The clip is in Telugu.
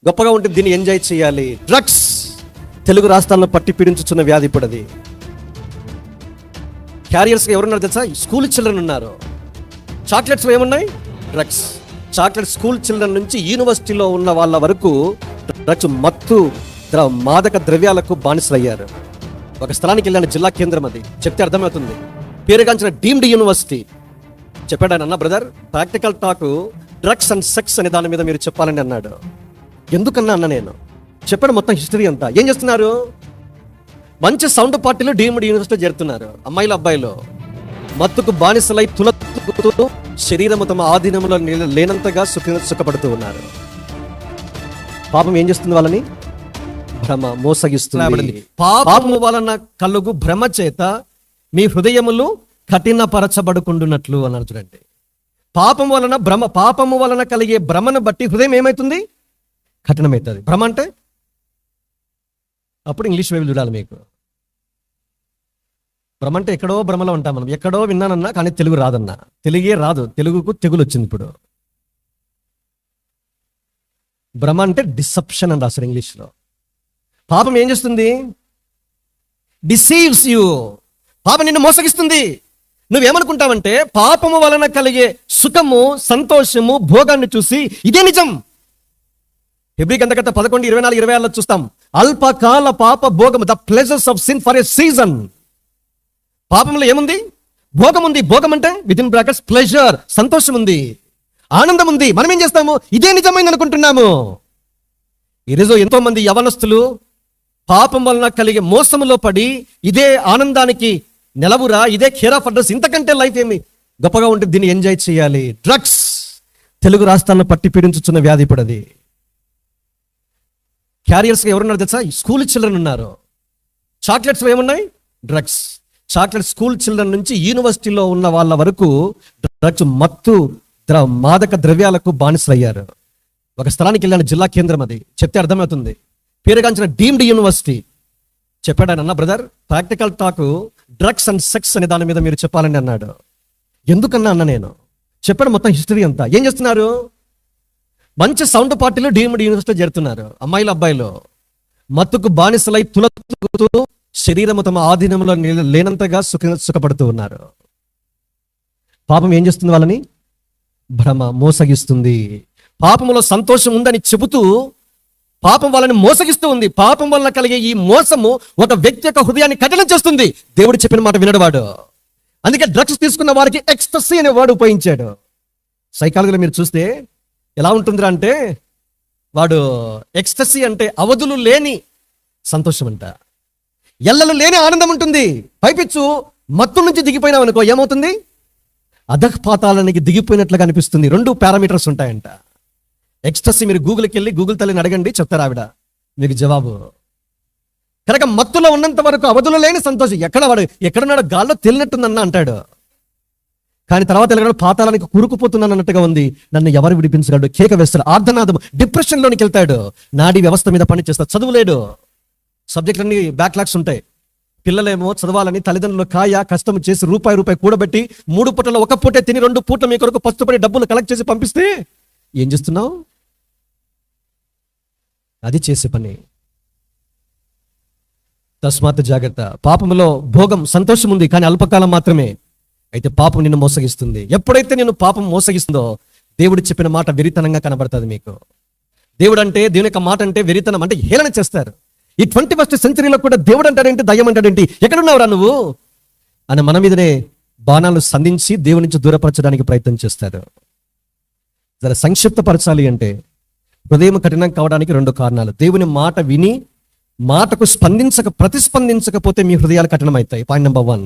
గొప్పగా ఉంటుంది, దీన్ని ఎంజాయ్ చేయాలి. డ్రగ్స్ తెలుగు రాష్ట్రాల్లో పట్టి పీడించుతున్న వ్యాధి ఇప్పుడు అది. క్యారియర్స్గా ఎవరున్నారు తెలుసా? స్కూల్ చిల్డ్రన్ ఉన్నారు. చాక్లెట్స్ ఏమున్నాయి? డ్రగ్స్. చాక్లెట్ స్కూల్ చిల్డ్రన్ నుంచి యూనివర్సిటీలో ఉన్న వాళ్ళ వరకు డ్రగ్స్ మత్తు మాదక ద్రవ్యాలకు బానిసలయ్యారు. ఒక స్థలానికి వెళ్ళాను, జిల్లా కేంద్రం అది, చెప్తే అర్థమవుతుంది. పేరుగాంచిన డీమ్డ్ యూనివర్సిటీ. చెప్పాడు ఆయన, అన్న brother practical talk drugs and sex అనే దాని మీద మీరు చెప్పాలని అన్నాడు. ఎందుకన్నా అన్న నేను చెప్పాడు మొత్తం హిస్టరీ అంతా. ఏం చేస్తున్నారు? మంచి సౌండ్ పార్టీలు డీమ్డ్ యూనివర్సిటీ చేరుతున్నారు. అమ్మాయిలు అబ్బాయిలు మత్తుకు బానిసలై తులతూ శరీరము తమ ఆధీనంలో లేనంతగా సుఖపడుతూ ఉన్నారు. పాపం ఏం చేస్తుంది? వాళ్ళని భ్రమ మోసగిస్తుంది. పాపము వలన కలుగు భ్రమ చేత మీ హృదయములు కఠినపరచబడుకుంటున్నట్లు అన్నారు. చూడండి, పాపము వలన కలిగే భ్రమను బట్టి హృదయం ఏమవుతుంది? కఠినమవుతుంది. భ్రమ అంటే అప్పుడు ఇంగ్లీష్ వైపు చూడాలి మీకు. భ్రమ అంటే ఎక్కడో భ్రమలో ఉంటాం మనం. ఎక్కడో విన్నానన్నా కానీ తెలుగు రాదన్నా. తెలుగే రాదు, తెలుగుకు తెగులు వచ్చింది ఇప్పుడు. భ్రమ అంటే డిసెప్షన్ అని రాశారు ఇంగ్లీష్లో. పాపం ఏం చేస్తుంది? Deceives you. పాపం నిన్ను మోసగిస్తుంది. నువ్వేమనుకుంటావంటే పాపము వలన కలిగే సుఖము, సంతోషము, భోగాన్ని చూసి ఇదే నిజం. హెబ్రీ గ్రంథకర్త 11:24-26 చూస్తాం. అల్పకాల పాప భోగము, the pleasures of sin for a season. పాపంలో ఏముంది? భోగం ఉంది. భోగం అంటే విత్ ఇన్ బ్రాకెట్స్ ప్లెజర్, సంతోషం ఉంది, ఆనందం ఉంది. మనం ఏం చేస్తాము? ఇదే నిజమైంది అనుకుంటున్నాము. ఈరోజు ఎంతో మంది యవనస్తులు పాపం వలన కలిగే మోసములో పడి ఇదే ఆనందానికి నెలవురా, ఇదే కేర్ ఆఫ్ అడ్రస్, ఇంతకంటే లైఫ్ ఏమి గొప్పగా ఉంటుంది, దీన్ని ఎంజాయ్ చేయాలి. డ్రగ్స్ తెలుగు రాష్ట్రాల్లో పట్టి పీడించుతున్న వ్యాధి ఇప్పుడు అది. క్యారియర్స్గా ఎవరున్నారు తెలుసా? స్కూల్ చిల్డ్రన్ ఉన్నారు. చాక్లెట్స్ ఏమున్నాయి? డ్రగ్స్. చాక్లెట్ స్కూల్ చిల్డ్రన్ నుంచి యూనివర్సిటీలో ఉన్న వాళ్ళ వరకు డ్రగ్స్ మత్తు మాదక ద్రవ్యాలకు బానిసలయ్యారు. ఒక స్థలానికి వెళ్ళాను, జిల్లా కేంద్రం అది, చెప్తే అర్థమవుతుంది. పేరుగాంచిన డీమ్డ్ యూనివర్సిటీ. చెప్పాడు ఆయన, అన్న brother practical talk drugs and sex అనే దాని మీద మీరు చెప్పాలని అన్నాడు. ఎందుకన్నా అన్న నేను చెప్పాడు మొత్తం హిస్టరీ అంతా. ఏం చేస్తున్నారు? మంచి సౌండ్ పార్టీలు డీమ్డ్ యూనివర్సిటీ చేరుతున్నారు. అమ్మాయిలు అబ్బాయిలు మత్తుకు బానిసలై తులతూ శరీరము తమ ఆధీనంలో లేనంతగా సుఖపడుతూ ఉన్నారు. పాపం ఏం చేస్తుంది? వాళ్ళని భ్రమ మోసగిస్తుంది. పాపములో సంతోషం ఉందని చెబుతూ పాపం వాళ్ళని మోసగిస్తూ ఉంది. పాపం వల్ల కలిగే ఈ మోసము ఒక వ్యక్తి యొక్క హృదయాన్ని కఠినం చేస్తుంది. దేవుడు చెప్పిన మాట వినడవాడు. అందుకే డ్రగ్స్ తీసుకున్న వారికి ఎక్స్టసీ అనే వాడు ఉపయోగించాడు. సైకాలజీలో మీరు చూస్తే ఎలా ఉంటుందిరా అంటే, వాడు ఎక్స్టసీ అంటే అవధులు లేని సంతోషం అంట, ఎల్లలు లేని ఆనందం ఉంటుంది. పైపిచ్చు మత్తు నుంచి దిగిపోయినావు అనుకో, ఏమవుతుంది? అధఃపాతాళానికి దిగిపోయినట్లుగా అనిపిస్తుంది. 2 పారామీటర్స్ ఉంటాయంట. ఎక్స్టసీ మీరు గూగుల్కి వెళ్ళి గూగుల్ తల్లిని అడగండి, చెప్తారు ఆవిడ మీకు జవాబు. కనుక మత్తులో ఉన్నంత వరకు అవధులు లేని సంతోషం. ఎక్కడున్నాడు? గాల్లో తేలినట్టుందన్న అంటాడు. కానీ తర్వాత వెళ్ళగాడు పాతాళానికి కూరుకుపోతున్నాను అన్నట్టుగా ఉంది. నన్ను ఎవరు విడిపించగలడు? కేక వేస్తాడు, ఆర్ధనాదం, డిప్రెషన్లోనికి వెళ్తాడు. నాడీ వ్యవస్థ మీద పని చేస్తాడు. చదువులేడు, సబ్జెక్టులన్నీ బ్యాక్లాగ్స్ ఉంటాయి. పిల్లలేమో చదవాలని తల్లిదండ్రులు కష్టం చేసి రూపాయి కూడబెట్టి 3 పూటలో 1 పూటే తిని 2 పూట్ల మీ కొరకు పస్తుపడి డబ్బులు కలెక్ట్ చేసి పంపిస్తే ఏం చేస్తున్నావు? అది చేసే పని. తస్మాత్ జాగ్రత్త. పాపములో భోగం, సంతోషం ఉంది కానీ అల్పకాలం మాత్రమే. అయితే పాపం నిన్ను మోసగిస్తుంది. ఎప్పుడైతే నిన్ను పాపం మోసగిస్తుందో దేవుడు చెప్పిన మాట వెరితనంగా కనబడుతుంది మీకు. దేవుని యొక్క మాట అంటే వెరితనం అంటే హేళన చేస్తారు. ఈ 21st సెంచరీలో కూడా దేవుడు అంటాడేంటి, దయ్యం అంటాడేంటి, ఎక్కడున్నావురా నువ్వు అని మన మీదనే బాణాలు సంధించి దేవుని నుంచి దూరపరచడానికి ప్రయత్నం చేస్తారు. జర సంక్షిప్తపరచాలి అంటే హృదయం కఠినం కావడానికి 2 కారణాలు. దేవుని మాట విని మాటకు ప్రతిస్పందించకపోతే మీ హృదయాలు కఠినమవుతాయి. Point number 1.